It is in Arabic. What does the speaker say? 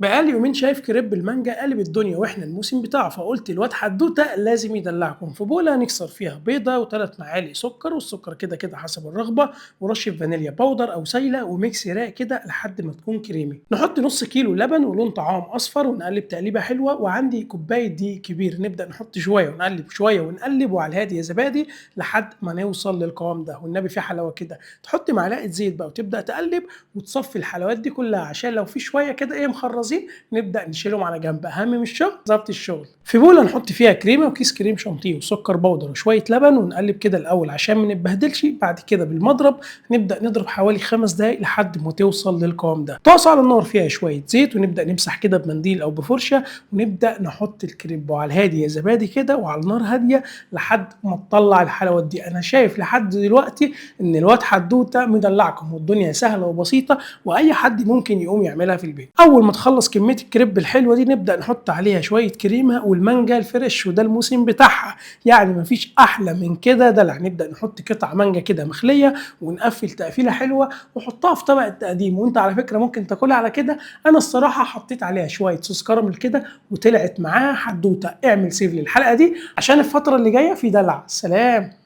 بقالي يومين شايف كريب المانجا قالب الدنيا واحنا الموسم بتاعه، فقلت الواد حدوته لازم يدلعكم. في بوله نكسر فيها بيضه وثلاث معالق سكر، والسكر كده كده حسب الرغبه، ورشه فانيليا باودر او سايله، وميكس راق كده لحد ما تكون كريمي. نحط نص كيلو لبن ولون طعام اصفر ونقلب تقليبه حلوه، وعندي كوبايه دقيق كبير نبدا نحط شويه ونقلب شويه ونقلب، وعلى الهادي يا زبادي لحد ما نوصل للقوام ده. والنبي في حلاوه كده تحط معلقه زيت بقى وتبدا تقلب وتصفي الحلويات دي كلها، عشان لو في شويه كده ايه مخرزين نبدا نشيلهم على جنب. اهم من الشغل ظبط الشغل. في بوله نحط فيها كريمه وكيس كريم شانتيه وسكر بودر وشويه لبن، ونقلب كده الاول عشان ما نتبهدلش. بعد كده بالمضرب نبدا نضرب حوالي 5 دقائق لحد ما توصل للقوام ده. طاسه على النار فيها شويه زيت، ونبدا نمسح كده بمنديل او بفرشه، ونبدا نحط الكريب وعلى الهادي يا زبادي كده وعلى النار هاديه لحد ما تطلع الحلويات دي. انا شايف لحد دلوقتي ان الواد حدوته مدلعكم، والدنيا سهله وبسيطه واي حد ممكن يقوم يعملها في البيت. اول ما تخلص كميه الكريب الحلوه دي نبدا نحط عليها شويه كريمه والمانجا الفريش، وده الموسم بتاعها يعني مفيش احلى من كده دلع. نبدا نحط قطع مانجا كده مخليه ونقفل تقفيله حلوه وحطها في طبق التقديم. وانت على فكره ممكن تاكلها على كده. انا الصراحه حطيت عليها شويه صوص كراميل كده وطلعت معاها حدوته. اعمل سيف للحلقه دي عشان الفتره اللي جايه في دلع. سلام.